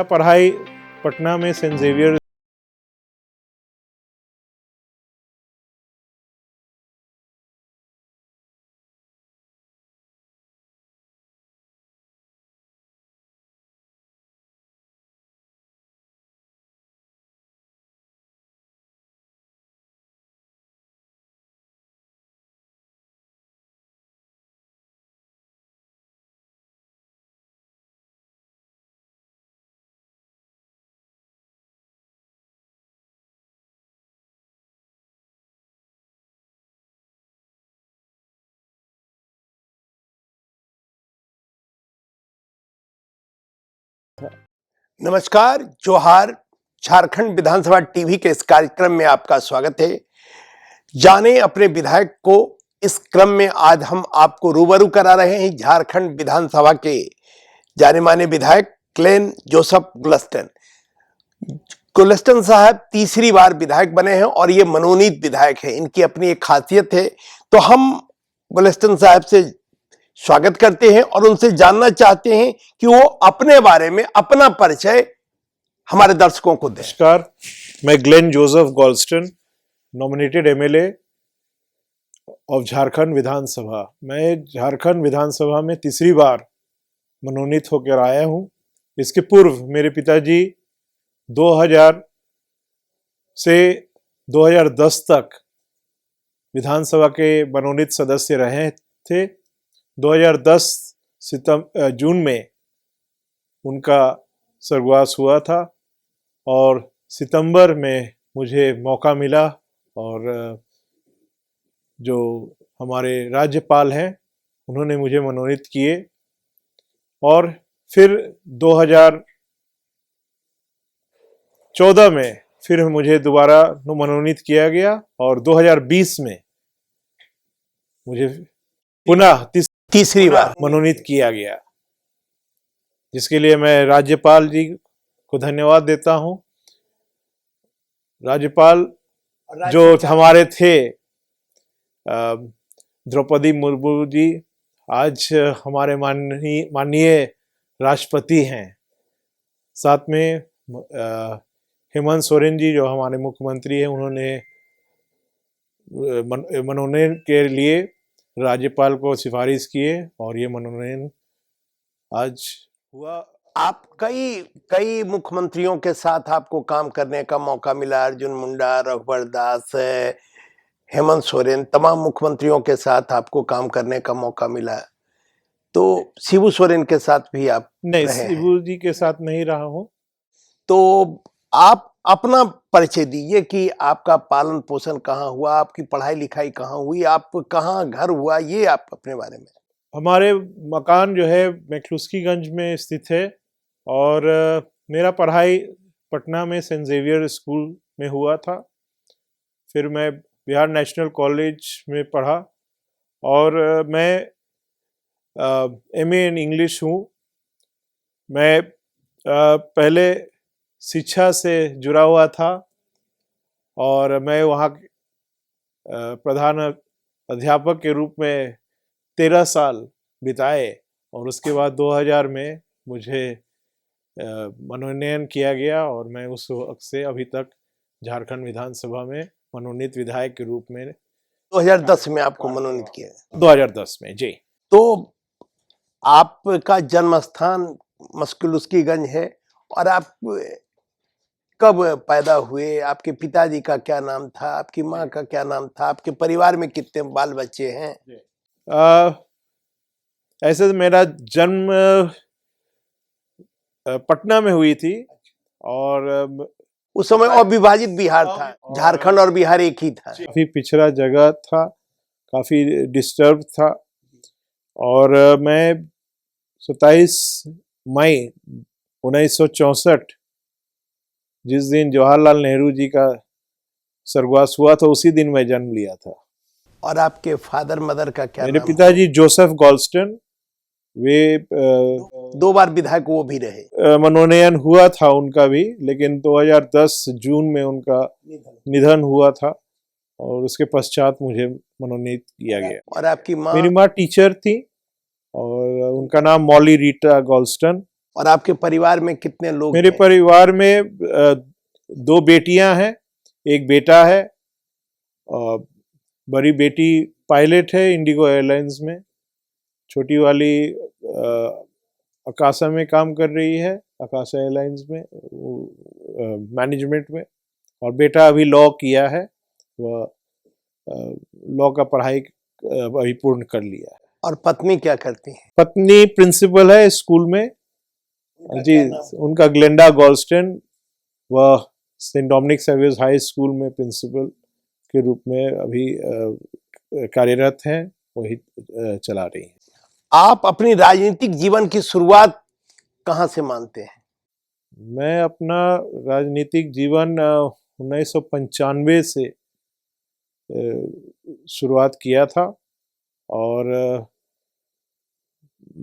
पढ़ाई पटना में Saint Xavier नमस्कार, जोहार। झारखंड विधानसभा टीवी के इस कार्यक्रम में आपका स्वागत है। जाने अपने विधायक को। इस क्रम में आज हम आपको रूबरू करा रहे हैं झारखंड विधानसभा के जाने माने विधायक क्लेन जोसेफ गुलस्टन। गुलस्टन साहब तीसरी बार विधायक बने हैं और ये मनोनीत विधायक है। इनकी अपनी एक खासियत है। तो हम गुलस्टन साहब से स्वागत करते हैं और उनसे जानना चाहते हैं कि वो अपने बारे में अपना परिचय हमारे दर्शकों को दें। नमस्कार, मैं Glen Joseph Galstaun, nominated MLA of Jharkhand Vidhan Sabha. मैं झारखंड विधानसभा में तीसरी बार मनोनीत होकर आया हूं। इसके पूर्व मेरे पिताजी 2000 से 2010 तक विधानसभा के मनोनीत सदस्य रहे थे। 2010 जून में उनका स्वर्गवास हुआ था और सितंबर में मुझे मौका मिला और जो हमारे राज्यपाल हैं उन्होंने मुझे मनोनीत किए और फिर 2014 में फिर मुझे दोबारा मनोनीत किया गया और 2020 में मुझे पुनः तीसरी बार मनोनीत किया गया, जिसके लिए मैं राज्यपाल जी को धन्यवाद देता हूं। राज्यपाल जो हमारे थे द्रौपदी मुर्मू जी आज हमारे माननीय राष्ट्रपति हैं। साथ में हेमंत सोरेन जी जो हमारे मुख्यमंत्री हैं, उन्होंने मनोनयन के लिए राज्यपाल को सिफारिश किए और ये मनोनयन आज हुआ। आप कई मुख्यमंत्रियों के साथ आपको काम करने का मौका मिला। अर्जुन मुंडा, रघुवर दास, हेमंत सोरेन, तमाम मुख्यमंत्रियों के साथ आपको काम करने का मौका मिला। तो शिबू सोरेन के साथ भी आप नहीं, रहे हैं। शिबू जी के साथ नहीं रहा हूं। तो आप अपना परिचय दीजिए कि आपका पालन पोषण कहाँ हुआ, आपकी पढ़ाई लिखाई कहाँ हुई, आप कहाँ घर हुआ, ये आप अपने बारे में। हमारे मकान जो है मैक्लुस्कीगंज में स्थित है और मेरा पढ़ाई पटना में सेंट जेवियर स्कूल में हुआ था। फिर मैं बिहार नेशनल कॉलेज में पढ़ा और मैं एमए इन इंग्लिश हूँ। मैं पहले शिक्षा से जुड़ा हुआ था और मैं वहाँ प्रधान अध्यापक के रूप में 13 साल बिताए और उसके बाद 2000 में मुझे मनोनयन किया गया और मैं उस वक्त से अभी तक झारखंड विधानसभा में मनोनीत विधायक के रूप में 2010 में आपको मनोनीत किया। 2010 में जी। तो आपका जन्म स्थान मैक्लुस्कीगंज है और आप कब पैदा हुए, आपके पिताजी का क्या नाम था, आपकी माँ का क्या नाम था, आपके परिवार में कितने बाल बच्चे हैं? ऐसे तो मेरा जन्म पटना में हुई थी और उस समय अविभाजित बिहार था, झारखंड और बिहार एक ही था। काफी पिछड़ा जगह था, काफी डिस्टर्ब था और मैं 27 मई 1964 जिस दिन जवाहरलाल नेहरू जी का स्वर्गवास हुआ था उसी दिन मैं जन्म लिया था। और आपके फादर मदर का क्या मेरे नाम? पिताजी जोसेफ गोल्स्टन, वे 2 बार विधायक वो भी रहे। मनोनयन हुआ था उनका भी, लेकिन 2010 जून में उनका निधन हुआ था और उसके पश्चात मुझे मनोनीत किया गया। और आपकी माँ? मेरी माँ टीचर थी और उनका नाम मॉली रीटा गोल्स्टन। और आपके परिवार में कितने लोग मेरे हैं? परिवार में 2 बेटियां हैं, एक बेटा है। बड़ी बेटी पायलट है इंडिगो एयरलाइंस में, छोटी वाली अकाशा में काम कर रही है, अकाशा एयरलाइंस में मैनेजमेंट में। और बेटा अभी लॉ किया है, वह लॉ का पढ़ाई अभी पूर्ण कर लिया है। और पत्नी क्या करती हैं? पत्नी प्रिंसिपल है स्कूल में जी, उनका ग्लेंडा गोल्स्टन। वह Saint Dominic Saviours High School में प्रिंसिपल के रूप में अभी कार्यरत हैं, वही चला रही हैं। आप अपनी राजनीतिक जीवन की शुरुआत कहां से मानते हैं? मैं अपना राजनीतिक जीवन 1995 से शुरुआत किया था। और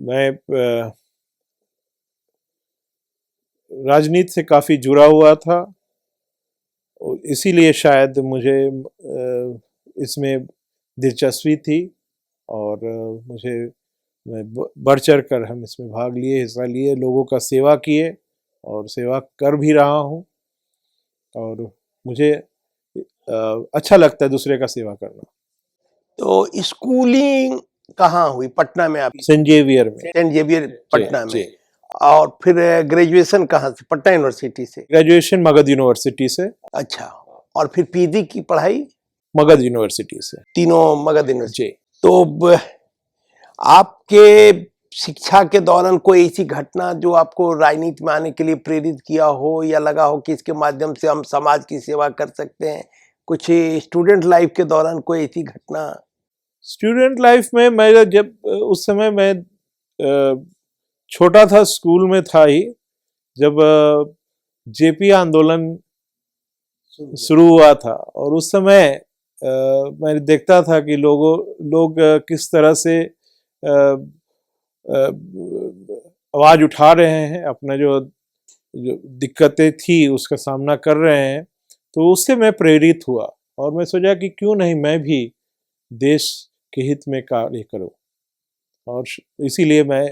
मैं राजनीति से काफ़ी जुड़ा हुआ था, इसीलिए शायद मुझे इसमें दिलचस्पी थी। और मैं बढ़ चढ़ कर हम इसमें भाग लिए, हिस्सा लिए, लोगों का सेवा किए और सेवा कर भी रहा हूँ। और मुझे अच्छा लगता है दूसरे का सेवा करना। तो स्कूलिंग कहाँ हुई? पटना में आपकी? सेंट जेवियर में। सेंट जेवियर पटना जी। में। और फिर ग्रेजुएशन कहाँ से? पटना यूनिवर्सिटी से? ग्रेजुएशन मगध यूनिवर्सिटी से। अच्छा। और फिर पीजी की पढ़ाई? मगध यूनिवर्सिटी से। तीनों मगध यूनिवर्सिटी। जी। तो आपके शिक्षा के दौरान कोई ऐसी घटना जो आपको राजनीति में आने के लिए प्रेरित किया हो, या लगा हो कि इसके माध्यम से हम समाज की सेवा कर सकते हैं? कुछ स्टूडेंट लाइफ के दौरान कोई ऐसी घटना? स्टूडेंट लाइफ में मैं जब उस समय मैं छोटा था, स्कूल में था ही, जब जेपी आंदोलन शुरू हुआ था। और उस समय मैं देखता था कि लोग किस तरह से आवाज उठा रहे हैं, अपना जो दिक्कतें थी उसका सामना कर रहे हैं। तो उससे मैं प्रेरित हुआ और मैं सोचा कि क्यों नहीं मैं भी देश के हित में कार्य करूं। और इसीलिए मैं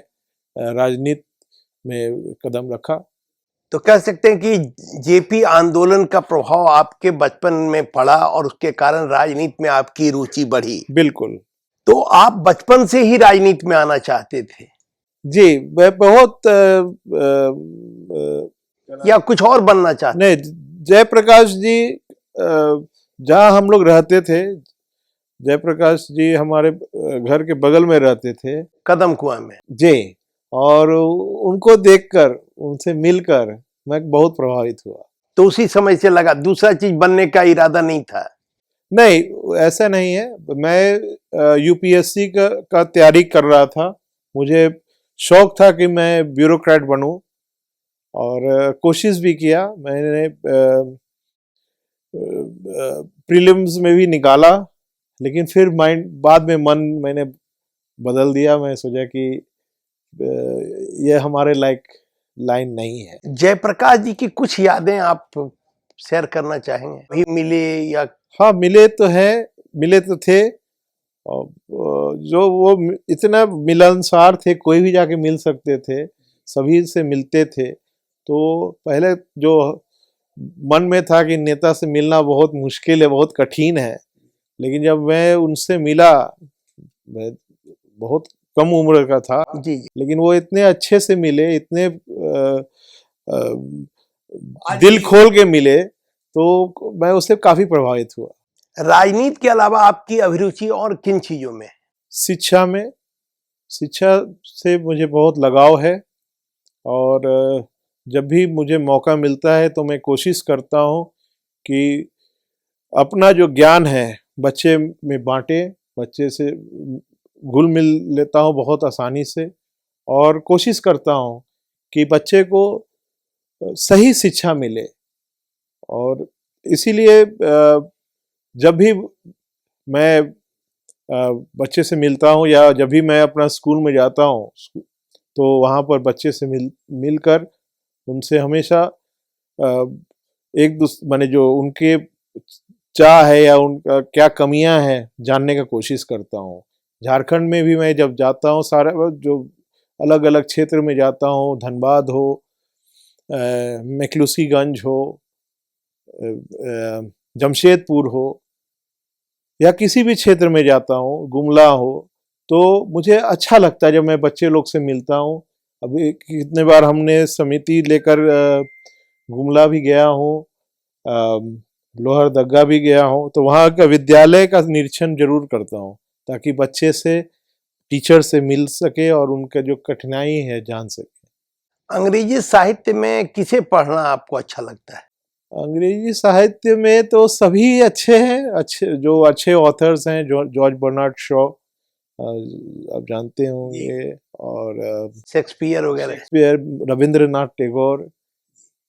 राजनीति में कदम रखा। तो कह सकते हैं कि जेपी आंदोलन का प्रभाव आपके बचपन में पड़ा और उसके कारण राजनीति में आपकी रुचि बढ़ी। बिल्कुल। तो आप बचपन से ही राजनीति में आना चाहते थे? जी, मैं बहुत या कुछ और बनना चाहते? नहीं, जयप्रकाश जी जहाँ हम लोग रहते थे, जयप्रकाश जी हमारे घर के बगल में रहते थे, कदम कुआं में। जी। और उनको देखकर, उनसे मिलकर मैं बहुत प्रभावित हुआ। तो उसी समय से लगा, दूसरा चीज बनने का इरादा नहीं था? नहीं, ऐसा नहीं है। मैं यूपीएससी का तैयारी कर रहा था। मुझे शौक था कि मैं ब्यूरोक्रेट बनूं और कोशिश भी किया। मैंने प्रीलिम्स में भी निकाला, लेकिन फिर बाद में मन मैंने बदल दिया। मैं सोचा कि ये हमारे लाइन नहीं है। जयप्रकाश जी की कुछ यादें आप शेयर करना चाहेंगे? भी मिले या? हाँ, मिले तो थे। जो वो इतना मिलनसार थे, कोई भी जाके मिल सकते थे, सभी से मिलते थे। तो पहले जो मन में था कि नेता से मिलना बहुत मुश्किल है, बहुत कठिन है, लेकिन जब मैं उनसे मिला, मैं बहुत कम उम्र का था जी। लेकिन वो इतने अच्छे से मिले, इतने दिल खोल के मिले, तो मैं उससे काफी प्रभावित हुआ। राजनीति के अलावा आपकी अभिरुचि और किन चीजों में? शिक्षा में। शिक्षा से मुझे बहुत लगाव है और जब भी मुझे मौका मिलता है तो मैं कोशिश करता हूँ कि अपना जो ज्ञान है बच्चे में बांटे, बच्चे से घुल मिल लेता हूँ बहुत आसानी से और कोशिश करता हूँ कि बच्चे को सही शिक्षा मिले। और इसीलिए जब भी मैं बच्चे से मिलता हूँ या जब भी मैं अपना स्कूल में जाता हूँ, तो वहाँ पर बच्चे से मिलकर उनसे हमेशा माने जो उनके चाह है या उनका क्या कमियां हैं जानने का कोशिश करता हूँ। झारखंड में भी मैं जब जाता हूँ, सारा जो अलग अलग क्षेत्र में जाता हूँ, धनबाद हो, मैक्लूस्कीगंज हो, जमशेदपुर हो, या किसी भी क्षेत्र में जाता हूँ, गुमला हो, तो मुझे अच्छा लगता है जब मैं बच्चे लोग से मिलता हूँ। अभी कितने बार हमने समिति लेकर गुमला भी गया हूँ, लोहरदगा भी गया हूँ, तो वहाँ का विद्यालय का निरीक्षण जरूर करता हूँ ताकि बच्चे से, टीचर से मिल सके और उनका जो कठिनाई है जान सके। अंग्रेजी साहित्य में किसे पढ़ना आपको अच्छा लगता है? अंग्रेजी साहित्य में तो सभी अच्छे हैं, जो अच्छे ऑथर्स हैं, जॉर्ज बर्नार्ड शॉ, आप जानते होंगे, और शेक्सपियर वगैरह। शेक्सपियर, रविंद्रनाथ टैगोर,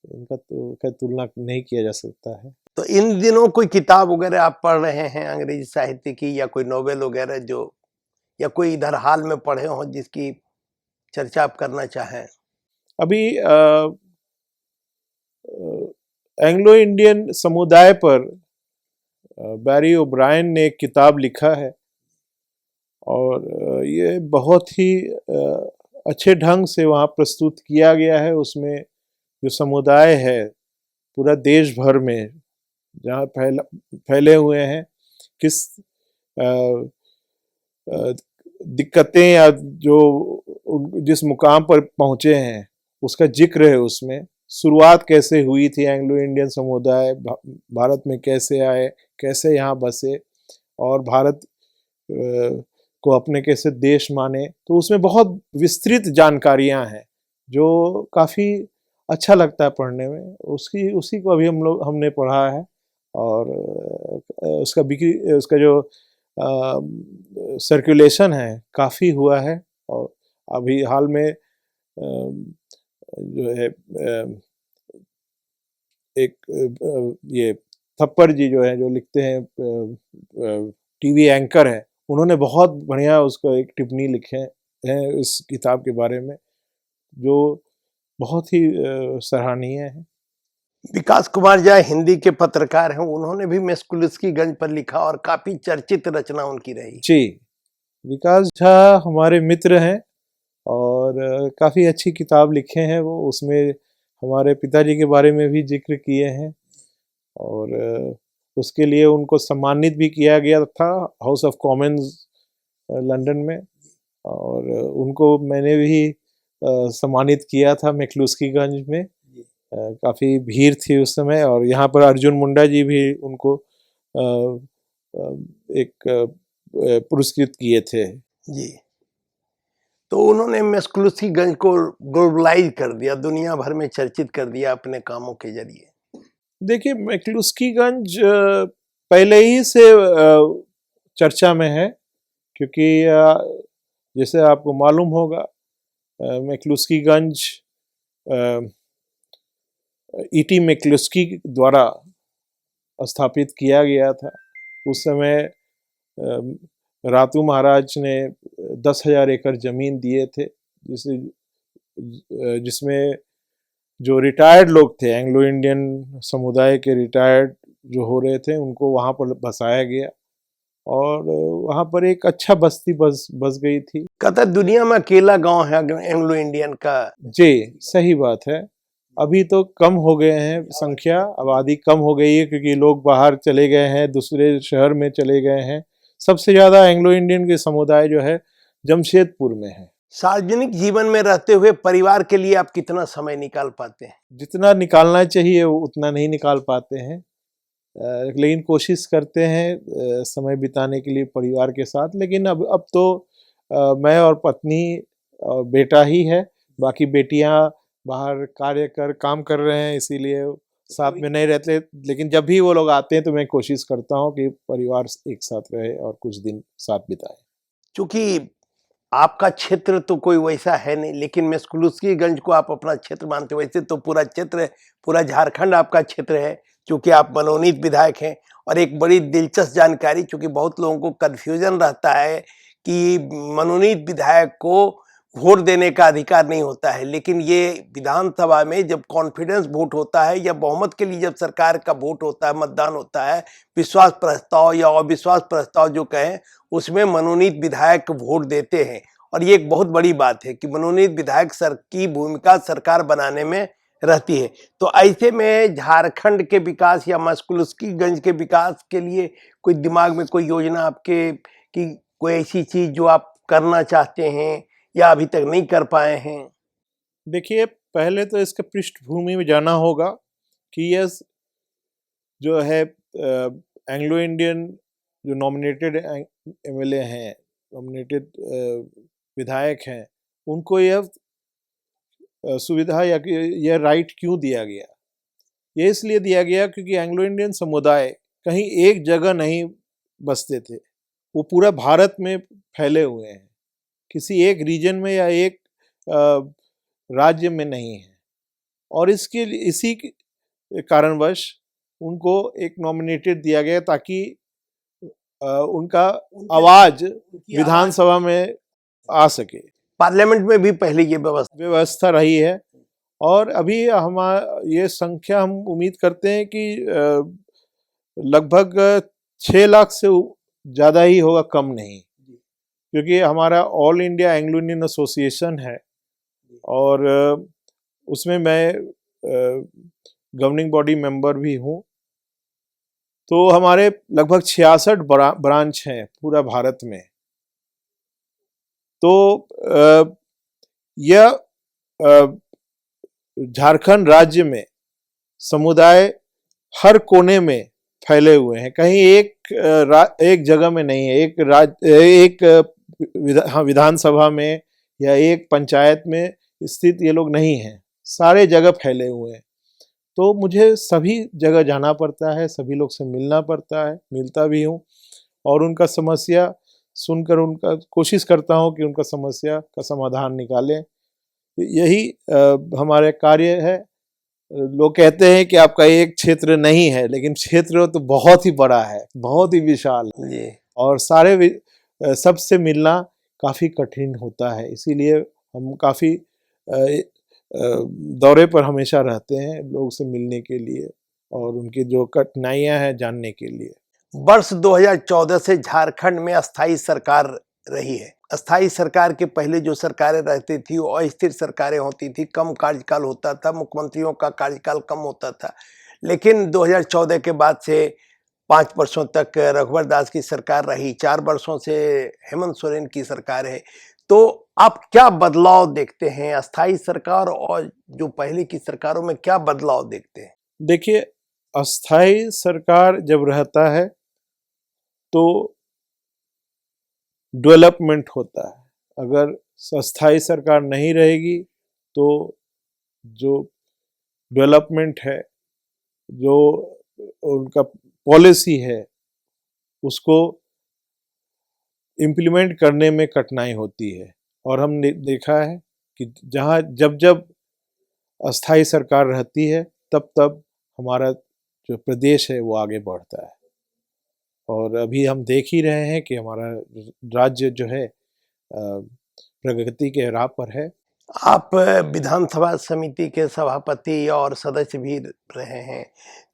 इनका तो खैर तुलना नहीं किया जा सकता है। तो इन दिनों कोई किताब वगैरह आप पढ़ रहे हैं अंग्रेजी साहित्य की, या कोई नोवेल वगैरह जो, या कोई इधर हाल में पढ़े हो जिसकी चर्चा आप करना चाहें? अभी एंग्लो इंडियन समुदाय पर बैरी ओब्रायन ने एक किताब लिखा है, और ये बहुत ही अच्छे ढंग से वहाँ प्रस्तुत किया गया है। उसमें जो समुदाय है पूरा देश भर में जहाँ फैले हुए हैं, किस दिक्कतें या जो जिस मुकाम पर पहुँचे हैं उसका जिक्र है। उसमें शुरुआत कैसे हुई थी, एंग्लो इंडियन समुदाय भारत में कैसे आए, कैसे यहाँ बसे, और भारत को अपने कैसे देश माने, तो उसमें बहुत विस्तृत जानकारियां हैं जो काफ़ी अच्छा लगता है पढ़ने में। उसी को अभी हमने पढ़ा है, और उसका जो सर्कुलेशन है काफ़ी हुआ है। और अभी हाल में जो है एक ये थप्पड़ जी जो है, जो लिखते हैं, टीवी एंकर है, उन्होंने बहुत बढ़िया उसको एक टिप्पणी लिखे हैं इस किताब के बारे में, जो बहुत ही सराहनीय है। विकास कुमार झा हिंदी के पत्रकार हैं, उन्होंने भी मैक्लुस्कीगंज पर लिखा और काफी चर्चित रचना उनकी रही। जी, विकास झा हमारे मित्र हैं और काफ़ी अच्छी किताब लिखे हैं वो। उसमें हमारे पिताजी के बारे में भी जिक्र किए हैं, और उसके लिए उनको सम्मानित भी किया गया था हाउस ऑफ कॉमन्स लंदन में, और उनको मैंने भी सम्मानित किया था मैक्लुस्कीगंज में। काफ़ी भीड़ थी उस समय, और यहाँ पर अर्जुन मुंडा जी भी उनको एक पुरस्कृत किए थे। जी, तो उन्होंने मैक्लुस्कीगंज को ग्लोबलाइज कर दिया, दुनिया भर में चर्चित कर दिया अपने कामों के जरिए। देखिए, मैक्लुस्कीगंज पहले ही से चर्चा में है, क्योंकि जैसे आपको मालूम होगा, मैक्लुस्कीगंज ईटी मैक्लुस्की द्वारा स्थापित किया गया था। उस समय रातू महाराज ने 10,000 एकड़ जमीन दिए थे, जिसमें जो रिटायर्ड लोग थे, एंग्लो इंडियन समुदाय के रिटायर्ड जो हो रहे थे, उनको वहाँ पर बसाया गया, और वहाँ पर एक अच्छा बस्ती बस गई थी। कहता दुनिया में अकेला गांव है एंग्लो इंडियन का। जी, सही बात है। अभी तो कम हो गए हैं संख्या, आबादी कम हो गई है, क्योंकि लोग बाहर चले गए हैं, दूसरे शहर में चले गए हैं। सबसे ज़्यादा एंग्लो इंडियन के समुदाय जो है जमशेदपुर में है। सार्वजनिक जीवन में रहते हुए परिवार के लिए आप कितना समय निकाल पाते हैं? जितना निकालना चाहिए उतना नहीं निकाल पाते हैं, लेकिन कोशिश करते हैं समय बिताने के लिए परिवार के साथ। लेकिन अब तो मैं और पत्नी और बेटा ही है, बाकी बेटियां बाहर काम कर रहे हैं, इसीलिए साथ में नहीं रहते। लेकिन जब भी वो लोग आते हैं तो मैं कोशिश करता हूं कि परिवार एक साथ रहे और कुछ दिन साथ बिताए। क्योंकि आपका क्षेत्र तो कोई वैसा है नहीं, लेकिन मैक्लुस्कीगंज को आप अपना क्षेत्र मानते हो। वैसे तो पूरा क्षेत्र, पूरा झारखंड आपका क्षेत्र है, क्योंकि आप मनोनीत विधायक हैं। और एक बड़ी दिलचस्प जानकारी, क्योंकि बहुत लोगों को कन्फ्यूजन रहता है कि मनोनीत विधायक को वोट देने का अधिकार नहीं होता है, लेकिन ये विधानसभा में जब कॉन्फिडेंस वोट होता है या बहुमत के लिए जब सरकार का वोट होता है, मतदान होता है, विश्वास प्रस्ताव या अविश्वास प्रस्ताव जो कहें, उसमें मनोनीत विधायक वोट देते हैं। और ये एक बहुत बड़ी बात है कि मनोनीत विधायक सर की भूमिका सरकार बनाने में रहती है। तो ऐसे में झारखंड के विकास या मस्कुलस्कीगंज के विकास के लिए कोई दिमाग में कोई योजना आपके कि कोई ऐसी चीज जो आप करना चाहते हैं या अभी तक नहीं कर पाए हैं? देखिए, पहले तो इसके पृष्ठभूमि में जाना होगा कि यह जो है एंग्लो इंडियन जो नॉमिनेटेड एमएलए हैं, नॉमिनेटेड विधायक हैं, उनको यह सुविधा या यह राइट क्यों दिया गया? ये इसलिए दिया गया क्योंकि एंग्लो इंडियन समुदाय कहीं एक जगह नहीं बसते थे, वो पूरा भारत में फैले हुए हैं, किसी एक रीजन में या एक राज्य में नहीं है। और इसी कारणवश उनको एक नॉमिनेटेड दिया गया ताकि उनका आवाज विधानसभा में आ सके। पार्लियामेंट में भी पहले ये व्यवस्था रही है और अभी ये संख्या हम उम्मीद करते हैं कि लगभग 6 लाख से ज़्यादा ही होगा, कम नहीं, क्योंकि हमारा all India Anglo Indian association है और उसमें मैं गवर्निंग बॉडी मेंबर भी हूँ। तो हमारे लगभग 66 ब्रांच हैं पूरा भारत में। तो यह झारखंड राज्य में समुदाय हर कोने में फैले हुए हैं, कहीं एक जगह में नहीं है, एक विधानसभा में या एक पंचायत में स्थित ये लोग नहीं हैं, सारे जगह फैले हुए हैं। तो मुझे सभी जगह जाना पड़ता है, सभी लोग से मिलना पड़ता है, मिलता भी हूँ और उनका समस्या सुनकर उनका कोशिश करता हूँ कि उनका समस्या का समाधान निकालें। यही हमारे कार्य है। लोग कहते हैं कि आपका एक क्षेत्र नहीं है, लेकिन क्षेत्र तो बहुत ही बड़ा है, बहुत ही विशाल है और सबसे मिलना काफ़ी कठिन होता है। इसीलिए हम काफ़ी दौरे पर हमेशा रहते हैं लोगों से मिलने के लिए और उनकी जो कठिनाइयां हैं जानने के लिए। वर्ष 2014 से झारखंड में अस्थाई सरकार रही है। अस्थाई सरकार के पहले जो सरकारें रहती थी वो अस्थिर सरकारें होती थी, कम कार्यकाल होता था, मुख्यमंत्रियों का कार्यकाल कम होता था। लेकिन 2014 के बाद से 5 वर्षों तक रघुवर दास की सरकार रही, 4 वर्षों से हेमंत सोरेन की सरकार है। तो आप क्या बदलाव देखते हैं अस्थाई सरकार और जो पहले की सरकारों में, क्या बदलाव देखते हैं? देखिए, अस्थाई सरकार जब रहता है तो डेवलपमेंट होता है। अगर अस्थाई सरकार नहीं रहेगी तो जो डेवलपमेंट है, जो उनका पॉलिसी है, उसको इम्प्लीमेंट करने में कठिनाई होती है। और हमने देखा है कि जब अस्थाई सरकार रहती है तब हमारा जो प्रदेश है वो आगे बढ़ता है। और अभी हम देख ही रहे हैं कि हमारा राज्य जो है प्रगति के राह पर है। आप विधानसभा समिति के सभापति और सदस्य भी रहे हैं,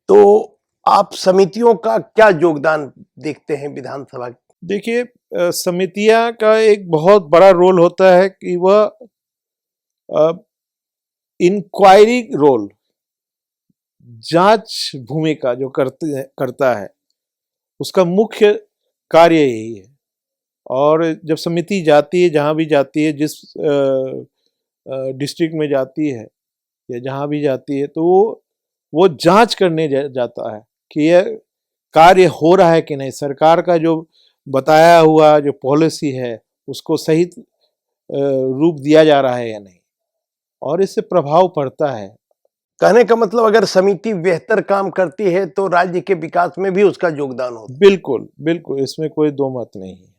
तो आप समितियों का क्या योगदान देखते हैं विधानसभा? देखिए, समितियां का एक बहुत बड़ा रोल होता है कि वह इंक्वायरी रोल, जांच भूमिका जो करता है, उसका मुख्य कार्य यही है। और जब समिति जाती है, जहाँ भी जाती है, जिस डिस्ट्रिक्ट में जाती है या जहाँ भी जाती है, तो वो जांच करने जाता है कि यह कार्य हो रहा है कि नहीं, सरकार का जो बताया हुआ जो पॉलिसी है उसको सही रूप दिया जा रहा है या नहीं, और इससे प्रभाव पड़ता है। कहने का मतलब अगर समिति बेहतर काम करती है तो राज्य के विकास में भी उसका योगदान होता है। बिल्कुल बिल्कुल, इसमें कोई दो मत नहीं है।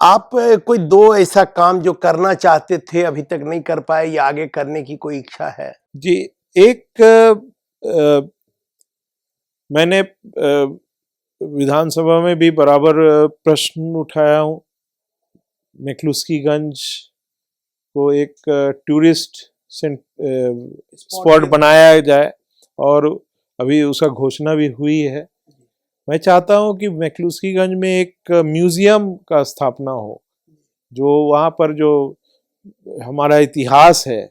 आप कोई 2 ऐसा काम जो करना चाहते थे अभी तक नहीं कर पाए या आगे करने की कोई इच्छा है? जी, एक मैंने विधानसभा में भी बराबर प्रश्न उठाया हूँ। मैक्लुस्कीगंज को एक टूरिस्ट स्पॉट बनाया जाए और अभी उसका घोषणा भी हुई है। मैं चाहता हूँ कि मैक्लुस्कीगंज में एक म्यूजियम का स्थापना हो जो वहाँ पर जो हमारा इतिहास है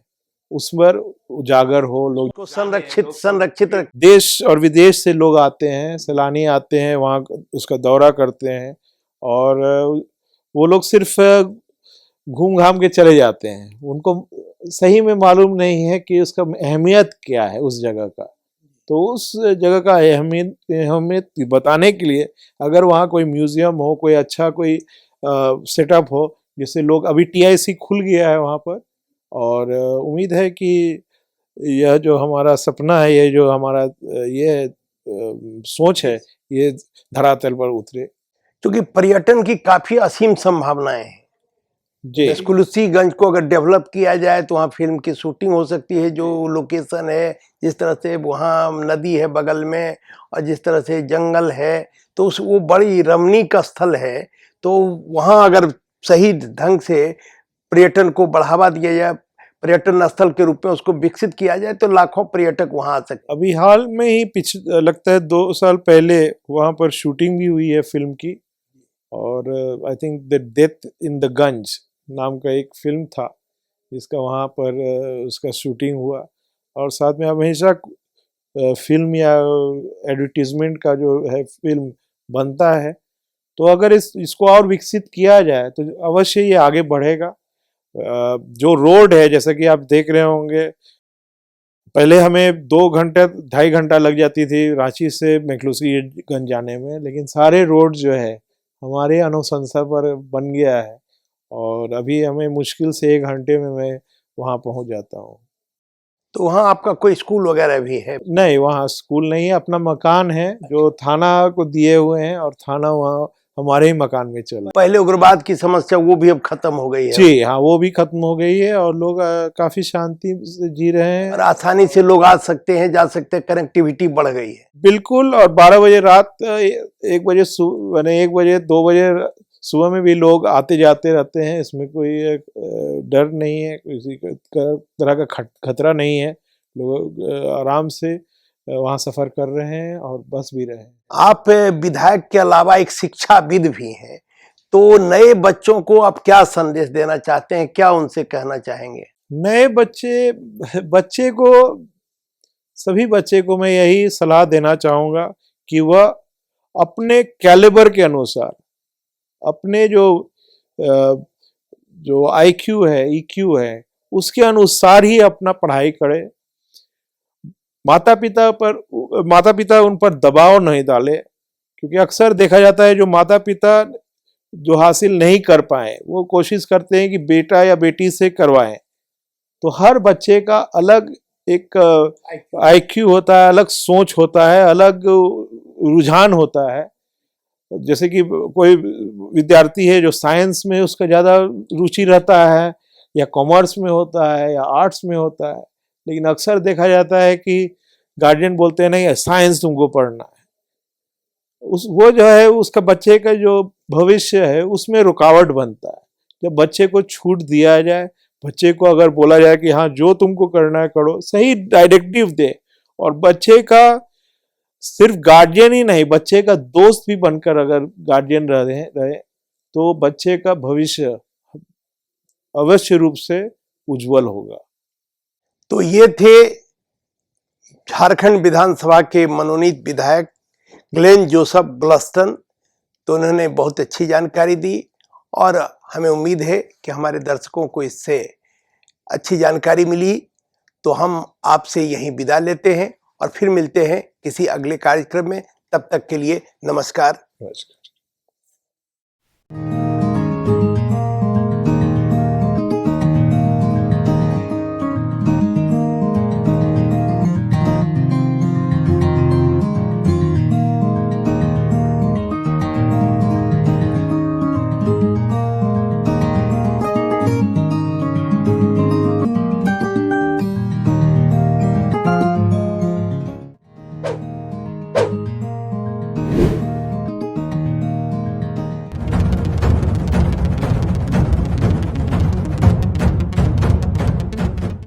उस पर उजागर हो, लोग को संरक्षित देश और विदेश से लोग आते हैं, सैलानी आते हैं वहाँ, उसका दौरा करते हैं और वो लोग सिर्फ घूम घाम के चले जाते हैं। उनको सही में मालूम नहीं है कि उसका अहमियत क्या है उस जगह का। तो उस जगह का अहमियत बताने के लिए अगर वहाँ कोई म्यूजियम हो, कोई अच्छा कोई सेटअप हो, जैसे लोग अभी TIC खुल गया है वहाँ पर, और उम्मीद है कि यह जो हमारा सपना है, ये जो हमारा ये सोच है, ये धरातल पर उतरे। क्योंकि पर्यटन की काफी असीम संभावनाएं हैं। जी, तुलसीगंज को अगर डेवलप किया जाए तो वहाँ फिल्म की शूटिंग हो सकती है। जो लोकेशन है, जिस तरह से वहाँ नदी है बगल में और जिस तरह से जंगल है, तो वो बड़ी रमणीक स्थल है। तो वहाँ अगर सही ढंग से पर्यटन को बढ़ावा दिया जाए, पर्यटन स्थल के रूप में उसको विकसित किया जाए, तो लाखों पर्यटक वहाँ आ सकते। अभी हाल में ही लगता है 2 साल पहले वहाँ पर शूटिंग भी हुई है फिल्म की, और I think the Death in the Gunj नाम का एक फिल्म था जिसका वहाँ पर उसका शूटिंग हुआ। और साथ में हमेशा फिल्म या एडवर्टीजमेंट का जो है फिल्म बनता है, तो अगर इसको और विकसित किया जाए तो अवश्य ये आगे बढ़ेगा। जो रोड है, जैसा कि आप देख रहे होंगे, पहले हमें 2 घंटे 2.5 घंटा लग जाती थी रांची से मैक्लूस्कीगंज जाने में, लेकिन सारे रोड जो है हमारे अनुशंसा पर बन गया है और अभी हमें मुश्किल से 1 घंटे में मैं वहाँ पहुँच जाता हूँ। तो वहाँ आपका कोई स्कूल वगैरह भी है? नहीं, वहाँ स्कूल नहीं है, अपना मकान है जो थाना को दिए हुए हैं, और थाना वहाँ हमारे ही मकान में चला। पहले उग्रवाद की समस्या वो भी अब खत्म हो गई है। जी हाँ, वो भी खत्म हो गई है और लोग काफी शांति से जी रहे हैं और आसानी से लोग आ सकते हैं, जा सकते हैं, कनेक्टिविटी बढ़ गई है। बिल्कुल। और 12 बजे रात, 1 बजे यानी 1 बजे 2 बजे सुबह में भी लोग आते जाते रहते हैं। इसमें कोई डर नहीं है, किसी तरह का खतरा नहीं है। लोग आराम से वहाँ सफर कर रहे हैं और बस भी रहे हैं। आप विधायक के अलावा एक शिक्षाविद भी हैं, तो नए बच्चों को आप क्या संदेश देना चाहते हैं, क्या उनसे कहना चाहेंगे? नए बच्चे को, सभी बच्चे को मैं यही सलाह देना चाहूँगा कि वह अपने कैलिबर के अनुसार, अपने जो IQ है, EQ है, उसके अनुसार ही अपना पढ़ाई करे। माता पिता उन पर दबाव नहीं डाले, क्योंकि अक्सर देखा जाता है जो माता पिता जो हासिल नहीं कर पाए वो कोशिश करते हैं कि बेटा या बेटी से करवाएं। तो हर बच्चे का अलग एक IQ होता है, अलग सोच होता है, अलग रुझान होता है। जैसे कि कोई विद्यार्थी है जो साइंस में उसका ज़्यादा रुचि रहता है, या कॉमर्स में होता है, या आर्ट्स में होता है, लेकिन अक्सर देखा जाता है कि गार्जियन बोलते हैं नहीं, साइंस तुमको पढ़ना है। वो जो है उसका बच्चे का जो भविष्य है उसमें रुकावट बनता है। जब बच्चे को छूट दिया जाए, बच्चे को अगर बोला जाए कि हाँ जो तुमको करना है करो, सही डायरेक्टिव दे, और बच्चे का सिर्फ गार्जियन ही नहीं, बच्चे का दोस्त भी बनकर अगर गार्जियन रहे तो बच्चे का भविष्य अवश्य रूप से उज्जवल होगा। तो ये थे झारखंड विधानसभा के मनोनीत विधायक ग्लेन जोसेफ गलस्टन। तो उन्होंने बहुत अच्छी जानकारी दी और हमें उम्मीद है कि हमारे दर्शकों को इससे अच्छी जानकारी मिली। तो हम आपसे यहीं विदा लेते हैं और फिर मिलते हैं किसी अगले कार्यक्रम में। तब तक के लिए नमस्कार। नमस्कार।